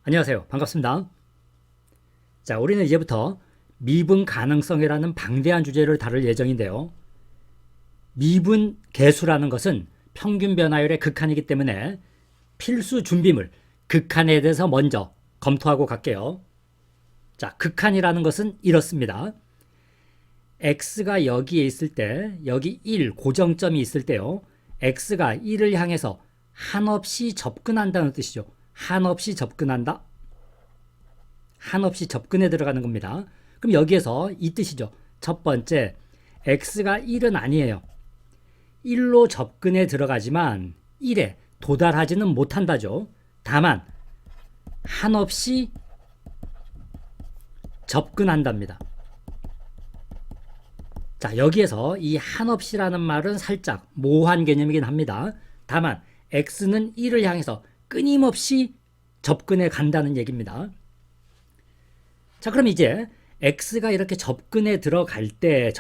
안녕하세요. 반갑습니다. 자, 우리는 이제부터 미분 가능성이라는 방대한 주제를 다룰 예정인데요. 미분 계수라는 것은 평균 변화율의 극한이기 때문에 필수 준비물, 극한에 대해서 먼저 검토하고 갈게요. 자, 극한이라는 것은 이렇습니다. x가 여기에 있을 때, 여기 1 고정점이 있을 때요. x가 1을 향해서 한없이 접근한다는 뜻이죠. 한없이 접근한다. 한없이 접근해 들어가는 겁니다. 그럼 여기에서 이 뜻이죠. 첫 번째, x가 1은 아니에요. 1로 접근해 들어가지만 1에 도달하지는 못한다죠. 다만 한없이 접근한답니다. 자, 여기에서 이 한없이라는 말은 살짝 모호한 개념이긴 합니다. 다만 x는 1을 향해서 끊임없이 접근해 간다는 얘기입니다. 자, 그럼 이제 x가 이렇게 접근해 들어갈 때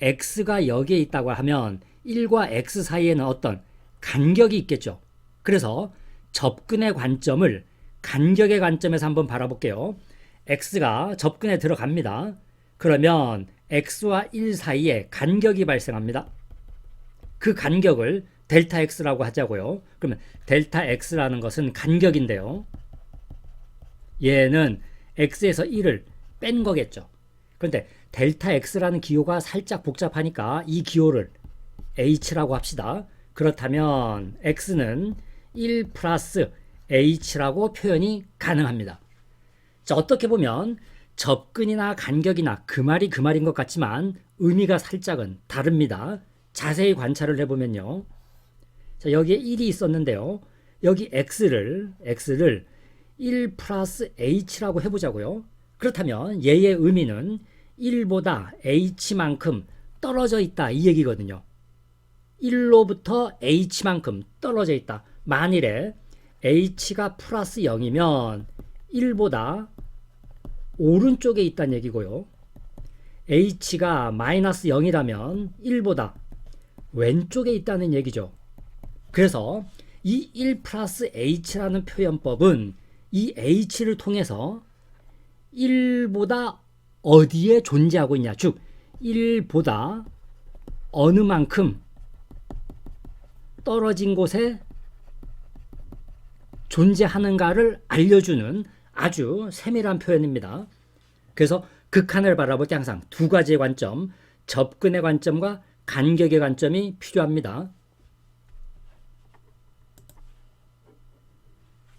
x가 여기에 있다고 하면 1과 x 사이에는 어떤 간격이 있겠죠. 그래서 접근의 관점을 간격의 관점에서 한번 바라볼게요. x가 접근해 들어갑니다. 그러면 x와 1 사이에 간격이 발생합니다. 그 간격을 델타 x라고 하자고요. 그러면 델타 x라는 것은 간격인데요. 얘는 x에서 1을 뺀 거겠죠. 그런데 델타 x라는 기호가 살짝 복잡하니까 이 기호를 h라고 합시다. 그렇다면 x는 1 플러스 h라고 표현이 가능합니다. 자, 어떻게 보면 접근이나 간격이나 그 말이 그 말인 것 같지만 의미가 살짝은 다릅니다. 자세히 관찰을 해보면요. 자, 여기에 1이 있었는데요. 여기 x를 1 플러스 h라고 해보자고요. 그렇다면 얘의 의미는 1보다 h만큼 떨어져 있다 이 얘기거든요. 1로부터 h만큼 떨어져 있다. 만일에 h가 플러스 0이면 1보다 오른쪽에 있다는 얘기고요. h가 마이너스 0이라면 1보다 왼쪽에 있다는 얘기죠. 그래서 이 1 플러스 h라는 표현법은 이 h를 통해서 1보다 어디에 존재하고 있냐, 즉 1보다 어느 만큼 떨어진 곳에 존재하는가를 알려주는 아주 세밀한 표현입니다. 그래서 극한을 바라볼 때 항상 두 가지의 관점, 접근의 관점과 간격의 관점이 필요합니다.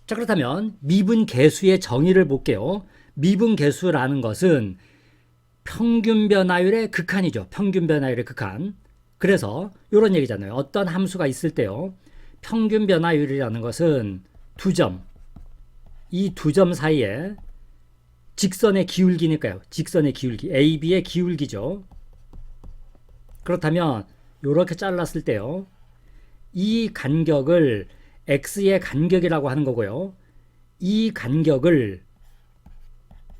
자, 그렇다면 미분 계수의 정의를 볼게요. 미분 계수라는 것은 평균 변화율의 극한이죠. 평균 변화율의 극한. 그래서 이런 얘기잖아요. 어떤 함수가 있을 때요. 평균 변화율이라는 것은 두 점, 이 두 점 사이에 직선의 기울기니까요. 직선의 기울기, AB의 기울기죠. 그렇다면 이렇게 잘랐을 때요. 이 간격을 x의 간격이라고 하는 거고요. 이 간격을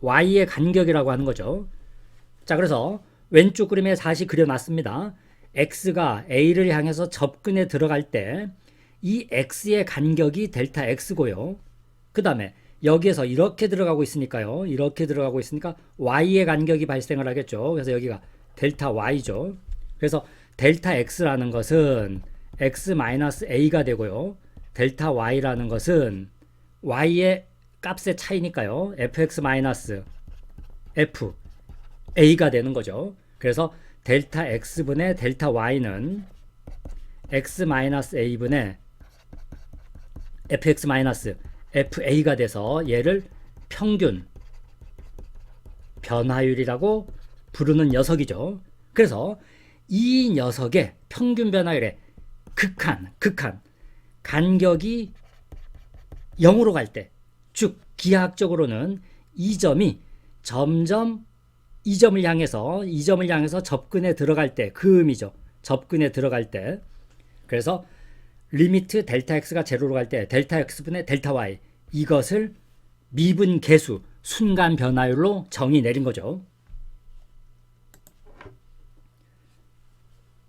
y의 간격이라고 하는 거죠. 자, 그래서 왼쪽 그림에 다시 그려놨습니다. x가 a를 향해서 접근해 들어갈 때 이 x의 간격이 델타 x고요. 그 다음에 여기에서 이렇게 들어가고 있으니까요. 이렇게 들어가고 있으니까 y의 간격이 발생을 하겠죠. 그래서 여기가 델타 y죠. 그래서 델타 x라는 것은 x-a가 되고요. 델타 y라는 것은 y의 값의 차이니까요. fx-f a가 되는 거죠. 그래서 델타 x분의 델타 y는 x-a분의 fx-fa가 돼서 얘를 평균 변화율이라고 부르는 녀석이죠. 그래서 이 녀석의 평균 변화율의 극한 간격이 0으로 갈 때, 즉 기하학적으로는 이 점이 점점 이 점을 향해서 접근해 들어갈 때, 그 의미죠. 접근해 들어갈 때. 그래서 리미트 델타 x가 제로로 갈 때 델타 x분의 델타 y, 이것을 미분 계수 순간 변화율로 정의 내린 거죠.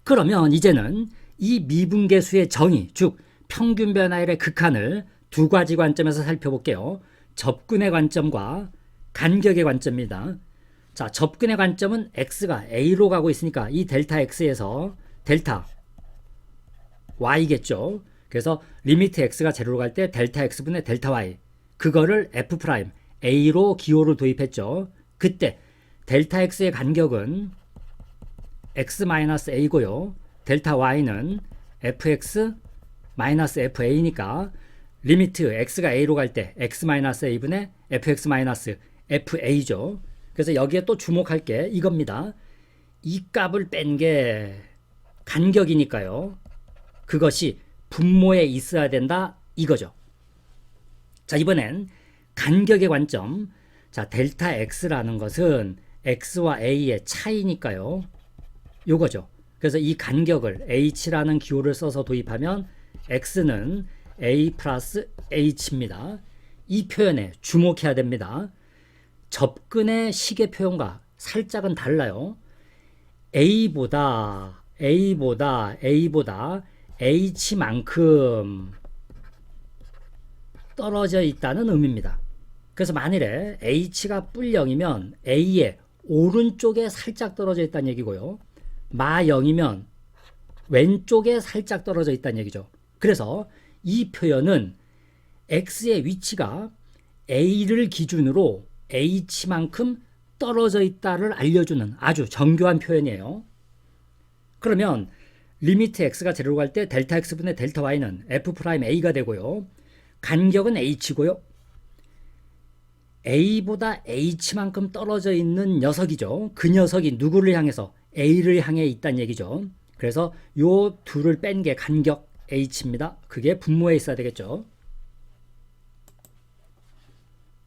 그러면 이제는 이 미분 계수의 정의, 즉 평균 변화율의 극한을 두 가지 관점에서 살펴볼게요. 접근의 관점과 간격의 관점입니다. 자, 접근의 관점은 x가 a로 가고 있으니까 이 델타 x에서 델타 y겠죠. 그래서 리미트 x가 제로로 갈 때 델타 x분의 델타 y, 그거를 f 프라임 a로 기호를 도입했죠. 그때 델타 x의 간격은 x-a고요. 델타 y는 fx-fa니까 리미트 x가 a로 갈 때 x-a분의 fx-fa죠. 그래서 여기에 또 주목할 게 이겁니다. 이 값을 뺀 게 간격이니까요. 그것이 분모에 있어야 된다 이거죠. 자, 이번엔 간격의 관점. 자, 델타 x라는 것은 x와 a의 차이니까요. 요거죠. 그래서 이 간격을 h라는 기호를 써서 도입하면 x는 a 플러스 h입니다. 이 표현에 주목해야 됩니다. 접근의 식의 표현과 살짝은 달라요. a보다 h만큼 떨어져 있다는 의미입니다. 그래서 만일에 h가 뿔0이면 a의 오른쪽에 살짝 떨어져 있다는 얘기고요. 마 0이면 왼쪽에 살짝 떨어져 있다는 얘기죠. 그래서 이 표현은 x의 위치가 a를 기준으로 h만큼 떨어져 있다를 알려주는 아주 정교한 표현이에요. 그러면 리미트 x가 제로로 갈 때 델타 x분의 델타 y는 f 프라임 a가 되고요. 간격은 h고요. a보다 h만큼 떨어져 있는 녀석이죠. 그 녀석이 누구를 향해서 a를 향해 있다는 얘기죠. 그래서 요 둘을 뺀 게 간격 h입니다. 그게 분모에 있어야 되겠죠.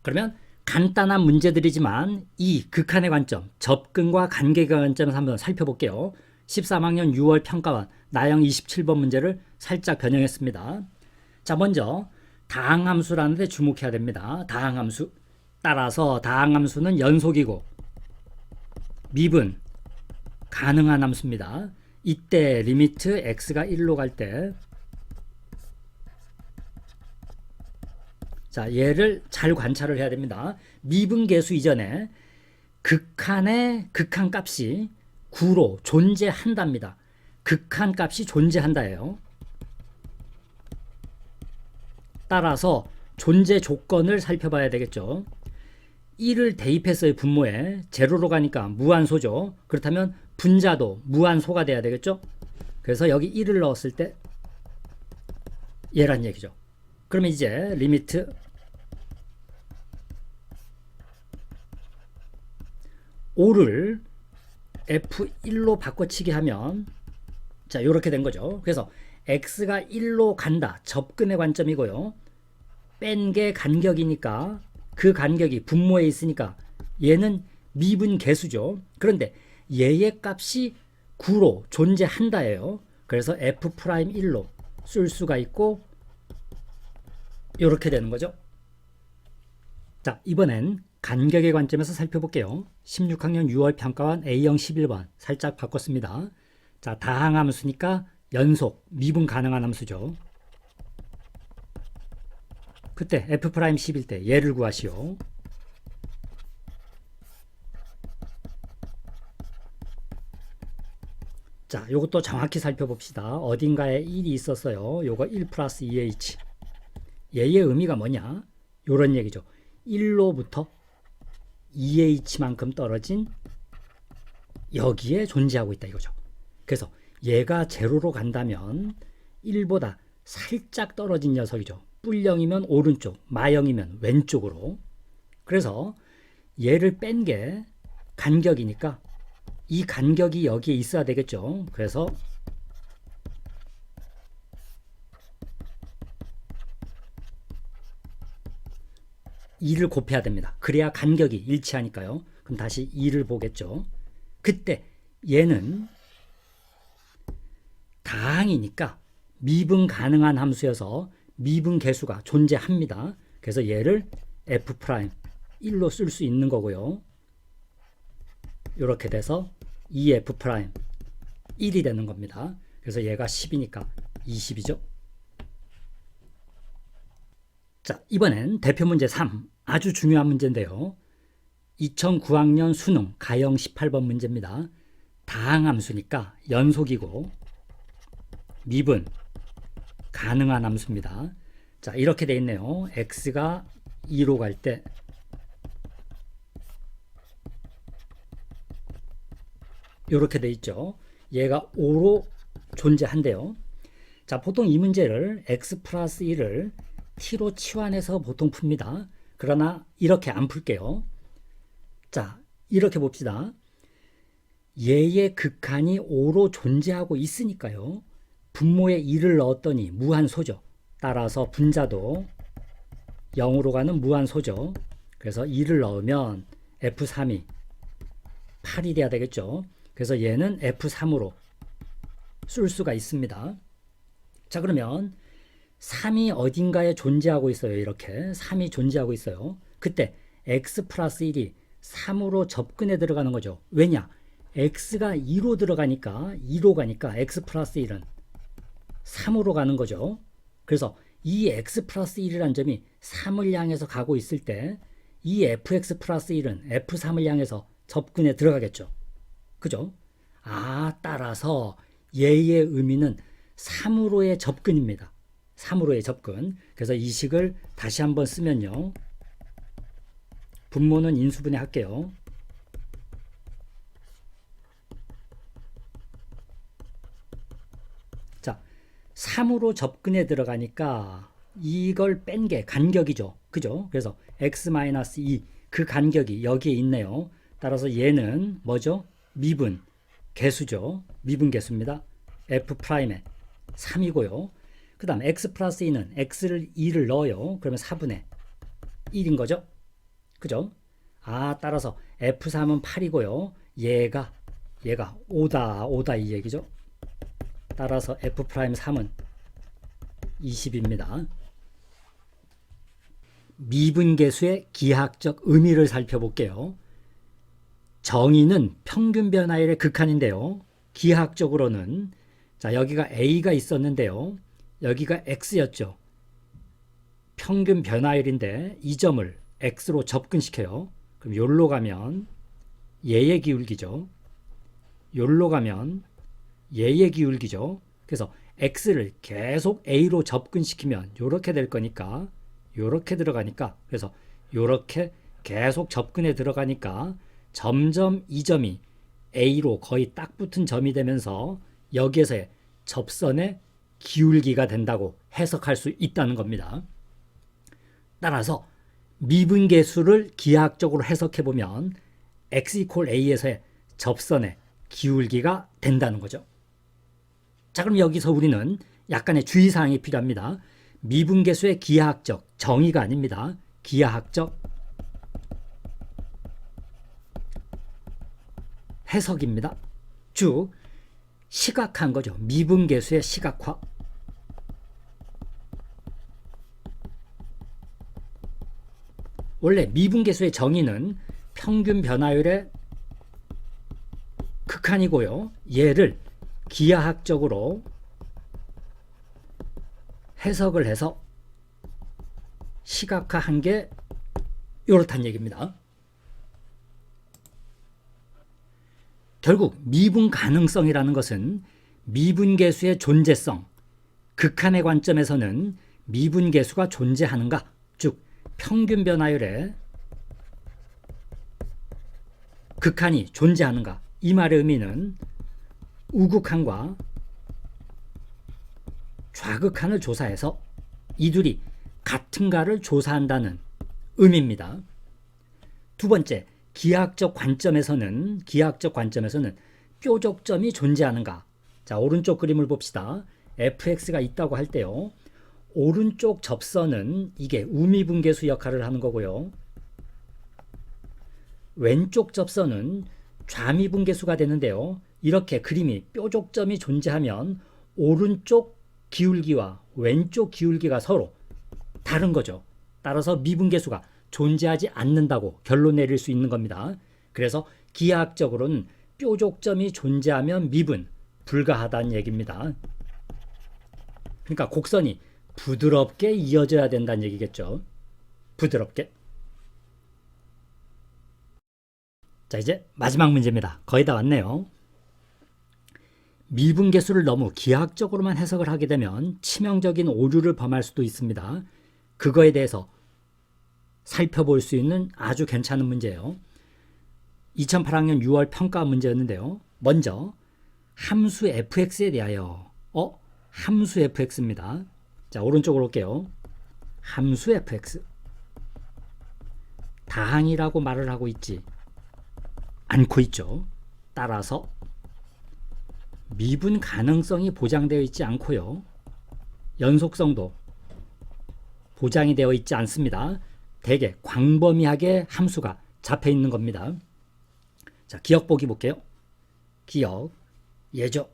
그러면 간단한 문제들이지만 이 극한의 관점, 접근과 간격의 관점에서 한번 살펴볼게요. 13학년 6월 평가원 나형 27번 문제를 살짝 변형했습니다. 자, 먼저 다항함수라는 데 주목해야 됩니다. 다항함수. 따라서 다항함수는 연속이고 미분 가능한 함수입니다. 이때 리미트 x가 1로 갈 때, 자, 얘를 잘 관찰을 해야 됩니다. 미분계수 이전에 극한 값이 9로 존재한답니다. 극한 값이 존재한다예요. 따라서 존재 조건을 살펴봐야 되겠죠. 1을 대입했어요. 분모에. 제로로 가니까 무한소죠. 그렇다면 분자도 무한소가 돼야 되겠죠. 그래서 여기 1을 넣었을 때 얘란 얘기죠. 그러면 이제 리미트 O를 F1로 바꿔치기 하면, 자, 요렇게 된 거죠. 그래서 x가 1로 간다. 접근의 관점이고요. 뺀 게 간격이니까 그 간격이 분모에 있으니까 얘는 미분 계수죠. 그런데 얘의 값이 9로 존재한다예요. 그래서 f'1로 쓸 수가 있고 이렇게 되는 거죠. 자, 이번엔 간격의 관점에서 살펴볼게요. 16학년 6월 평가원 A형 11번 살짝 바꿨습니다. 자, 다항함수니까 연속, 미분 가능한 함수죠. 그때 f'10일 때 얘를 구하시오. 자, 요것도 정확히 살펴봅시다. 어딘가에 1이 있었어요. 요거 1 플러스 2h. 얘의 의미가 뭐냐? 요런 얘기죠. 1로부터 2h만큼 떨어진 여기에 존재하고 있다 이거죠. 그래서 얘가 제로로 간다면 1보다 살짝 떨어진 녀석이죠. 뿔0이면 오른쪽, 마0이면 왼쪽으로. 그래서 얘를 뺀 게 간격이니까 이 간격이 여기에 있어야 되겠죠. 그래서 (2를) 곱해야 됩니다. 그래야 간격이 일치하니까요. 그럼 다시 (2를) 보겠죠. 그때 얘는 다항이니까 미분 가능한 함수여서 미분 계수가 존재합니다. 그래서 얘를 f'1로 쓸 수 있는 거고요. 이렇게 돼서 2f'1이 되는 겁니다. 그래서 얘가 10이니까 20이죠. 자, 이번엔 대표 문제 3. 아주 중요한 문제인데요. 2009학년 수능 가형 18번 문제입니다. 다항함수니까 연속이고 미분 가능한 함수입니다. 자, 이렇게 돼 있네요. x가 2로 갈 때 이렇게 돼 있죠. 얘가 5로 존재한대요. 자, 보통 이 문제를 x 플러스 1을 t로 치환해서 보통 풉니다. 그러나 이렇게 안 풀게요. 자, 이렇게 봅시다. 얘의 극한이 5로 존재하고 있으니까요. 분모에 2를 넣었더니 무한소죠. 따라서 분자도 0으로 가는 무한소죠. 그래서 2를 넣으면 F3이 8이 돼야 되겠죠. 그래서 얘는 F3으로 쓸 수가 있습니다. 자, 그러면 3이 어딘가에 존재하고 있어요. 이렇게 3이 존재하고 있어요. 그때 x 플러스 1이 3으로 접근해 들어가는 거죠. 왜냐? x가 2로 들어가니까 2로 가니까 x 플러스 1은 3으로 가는 거죠. 그래서 이 x 플러스 1이라는 점이 3을 향해서 가고 있을 때 이 fx 플러스 1은 f3을 향해서 접근해 들어가겠죠. 그죠? 따라서 얘의 의미는 3으로의 접근입니다. 3으로의 접근. 그래서 이 식을 다시 한번 쓰면요. 분모는 인수분해 할게요. 자, 3으로 접근해 들어가니까 이걸 뺀 게 간격이죠. 그죠? 그래서 x-2 그 간격이 여기에 있네요. 따라서 얘는 뭐죠? 미분 개수죠. 미분 개수입니다. f'에 3이고요. 그 다음 x 플러스 2는 x를 2를 넣어요. 그러면 4분의 1인 거죠. 그죠? 따라서 f3은 8이고요. 얘가 5다 이 얘기죠. 따라서 f'3은 20입니다. 미분계수의 기하학적 의미를 살펴볼게요. 정의는 평균 변화율의 극한인데요. 기하학적으로는 자, 여기가 a가 있었는데요. 여기가 x였죠. 평균 변화율인데 이 점을 x로 접근시켜요. 그럼 요로 가면 얘의 기울기죠. 요로 가면 얘의 기울기죠. 그래서 x를 계속 a로 접근시키면 요렇게 될 거니까 요렇게 들어가니까 그래서 요렇게 계속 접근해 들어가니까 점점 이 점이 a로 거의 딱 붙은 점이 되면서 여기에서의 접선의 기울기가 된다고 해석할 수 있다는 겁니다. 따라서 미분계수를 기하학적으로 해석해보면 x = a에서의 접선의 기울기가 된다는 거죠. 자, 그럼 여기서 우리는 약간의 주의사항이 필요합니다. 미분계수의 기하학적 정의가 아닙니다. 기하학적 해석입니다. 즉 시각화한 거죠. 미분계수의 시각화. 원래 미분계수의 정의는 평균 변화율의 극한이고요. 얘를 기하학적으로 해석을 해서 시각화한 게 이렇다는 얘기입니다. 결국 미분 가능성이라는 것은 미분계수의 존재성, 극한의 관점에서는 미분계수가 존재하는가, 즉 평균 변화율의 극한이 존재하는가, 이 말의 의미는 우극한과 좌극한을 조사해서 이둘이 같은가를 조사한다는 의미입니다. 두 번째, 기하학적 관점에서는 뾰족점이 존재하는가. 자, 오른쪽 그림을 봅시다. fx가 있다고 할 때요. 오른쪽 접선은 이게 우미분계수 역할을 하는 거고요. 왼쪽 접선은 좌미분계수가 되는데요. 이렇게 그림이 뾰족점이 존재하면 오른쪽 기울기와 왼쪽 기울기가 서로 다른 거죠. 따라서 미분계수가 존재하지 않는다고 결론 내릴 수 있는 겁니다. 그래서 기하학적으로는 뾰족점이 존재하면 미분 불가하다는 얘기입니다. 그러니까 곡선이 부드럽게 이어져야 된다는 얘기겠죠. 부드럽게. 자, 이제 마지막 문제입니다. 거의 다 왔네요. 미분계수를 너무 기하학적으로만 해석을 하게 되면 치명적인 오류를 범할 수도 있습니다. 그거에 대해서 살펴볼 수 있는 아주 괜찮은 문제예요. 2008학년 6월 평가 문제였는데요. 먼저 함수 fx에 대하여 함수 fx입니다. 자, 오른쪽으로 올게요. 함수 fx 다항이라고 말을 하고 있지 않고 있죠. 따라서 미분 가능성이 보장되어 있지 않고요. 연속성도 보장이 되어 있지 않습니다. 대개 광범위하게 함수가 잡혀 있는 겁니다. 자, 기억 보기 볼게요. 기억, 예죠.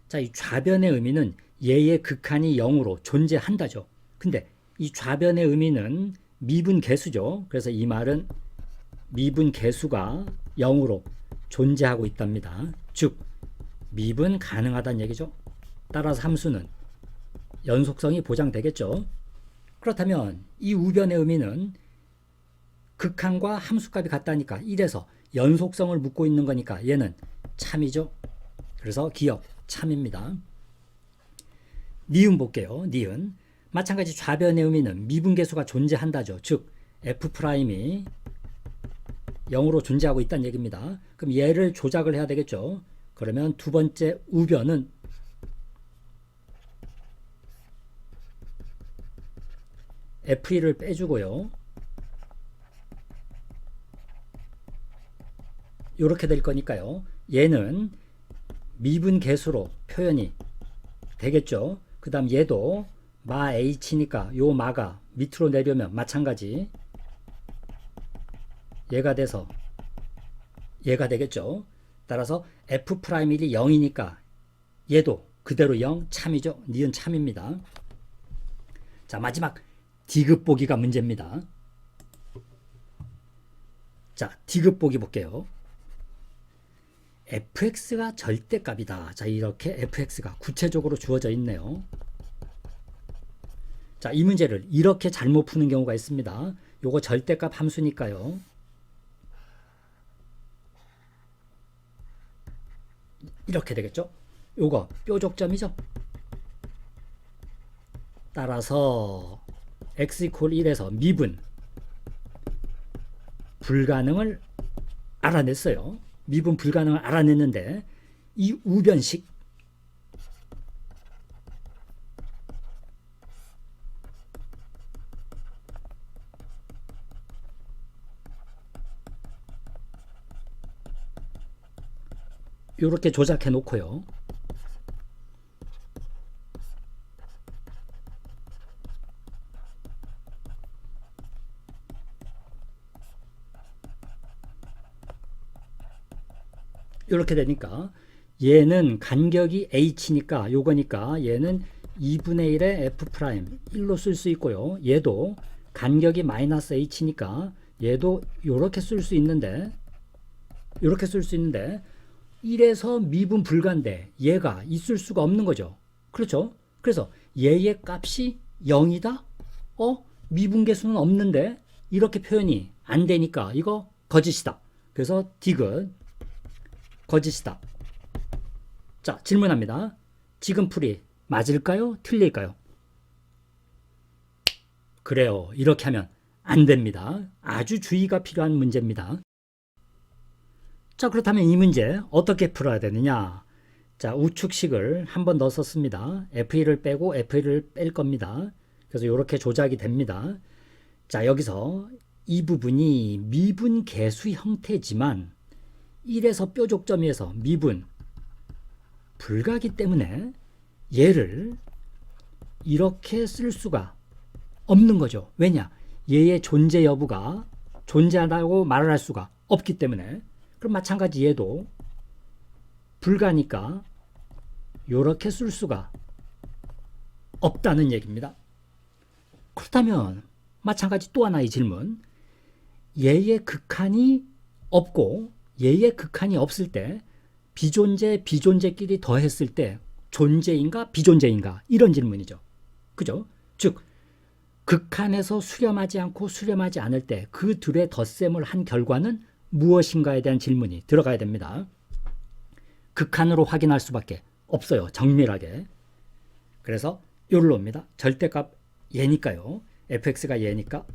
자, 이 좌변의 의미는 얘의 극한이 0으로 존재한다죠. 근데 이 좌변의 의미는 미분 계수죠. 그래서 이 말은 미분 계수가 0으로 존재하고 있답니다. 즉 미분 가능하다는 얘기죠. 따라서 함수는 연속성이 보장되겠죠. 그렇다면 이 우변의 의미는 극한과 함수값이 같다니까 1에서 연속성을 묻고 있는 거니까 얘는 참이죠. 그래서 기억 참입니다. 니은 볼게요. 니은 마찬가지 좌변의 의미는 미분계수가 존재한다죠. 즉 f'이 0으로 존재하고 있다는 얘기입니다. 그럼 얘를 조작을 해야 되겠죠. 그러면 두 번째 우변은 f1을 빼주고요. 이렇게 될 거니까요. 얘는 미분계수로 표현이 되겠죠. 그 다음 얘도 마 h니까 요 마가 밑으로 내려면 마찬가지 얘가 돼서 얘가 되겠죠. 따라서 f'이 0이니까 얘도 그대로 0 참이죠. 니은 참입니다. 자, 마지막 디귿 보기가 문제입니다. 자, 디귿 보기 볼게요. fx가 절대값이다. 자, 이렇게 fx가 구체적으로 주어져 있네요. 자, 이 문제를 이렇게 잘못 푸는 경우가 있습니다. 요거 절대값 함수니까요. 이렇게 되겠죠? 요거 뾰족점이죠? 따라서 x = 1에서 미분 불가능을 알아냈어요. 미분 불가능을 알아냈는데 이 우변식 이렇게 조작해 놓고요. 이렇게 되니까 얘는 간격이 h니까 요거니까 얘는 2분의 1의 f' 1로 쓸 수 있고요. 얘도 간격이 마이너스 h니까 얘도 이렇게 쓸 수 있는데 1에서 미분 불가인데 얘가 있을 수가 없는 거죠. 그렇죠? 그래서 얘의 값이 0이다? 미분계수는 없는데 이렇게 표현이 안 되니까 이거 거짓이다. 그래서 디귿 거짓이다. 자, 질문합니다. 지금 풀이 맞을까요? 틀릴까요? 그래요. 이렇게 하면 안 됩니다. 아주 주의가 필요한 문제입니다. 자, 그렇다면 이 문제 어떻게 풀어야 되느냐? 자, 우측식을 한 번 더 썼습니다. f1을 빼고 f1을 뺄 겁니다. 그래서 이렇게 조작이 됩니다. 자, 여기서 이 부분이 미분 계수 형태지만 1에서 뾰족점에서 미분 불가기 때문에 얘를 이렇게 쓸 수가 없는 거죠. 왜냐? 얘의 존재 여부가 존재한다고 말을 할 수가 없기 때문에. 그럼 마찬가지 얘도 불가니까 이렇게 쓸 수가 없다는 얘기입니다. 그렇다면 마찬가지 또 하나의 질문. 얘의 극한이 없고 얘의 극한이 없을 때 비존재끼리 더했을 때 존재인가 비존재인가 이런 질문이죠. 그죠? 즉 극한에서 수렴하지 않고 수렴하지 않을 때 그 둘의 덧셈을 한 결과는 무엇인가에 대한 질문이 들어가야 됩니다. 극한으로 확인할 수밖에 없어요. 정밀하게. 그래서 요걸로 옵니다. 절대값 얘니까요. fx가 얘니까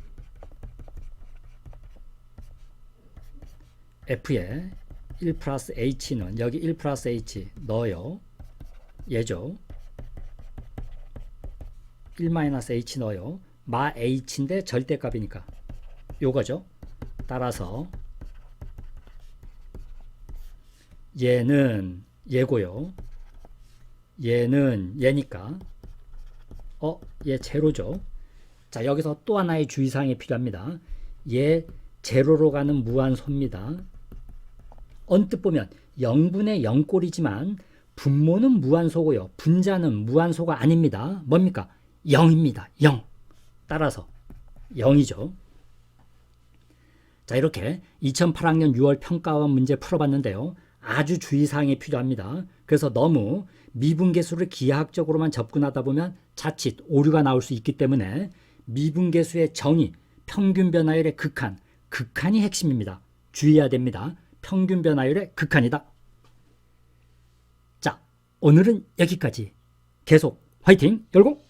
f에 1 플러스 h는 여기 1 플러스 h 넣어요. 얘죠. 1 마이너스 h 넣어요. 마 h인데 절대값이니까 요거죠. 따라서 얘는 얘고요. 얘는 얘니까 얘 제로죠. 자, 여기서 또 하나의 주의사항이 필요합니다. 얘 제로로 가는 무한소입니다. 언뜻 보면 0분의 0꼴이지만 분모는 무한소고요. 분자는 무한소가 아닙니다. 뭡니까? 0입니다. 0. 따라서 0이죠. 자, 이렇게 2008학년 6월 평가원 문제 풀어봤는데요. 아주 주의사항이 필요합니다. 그래서 너무 미분계수를 기하학적으로만 접근하다 보면 자칫 오류가 나올 수 있기 때문에 미분계수의 정의, 평균 변화율의 극한, 극한이 핵심입니다. 주의해야 됩니다. 평균 변화율의 극한이다. 자, 오늘은 여기까지. 계속 화이팅 열공!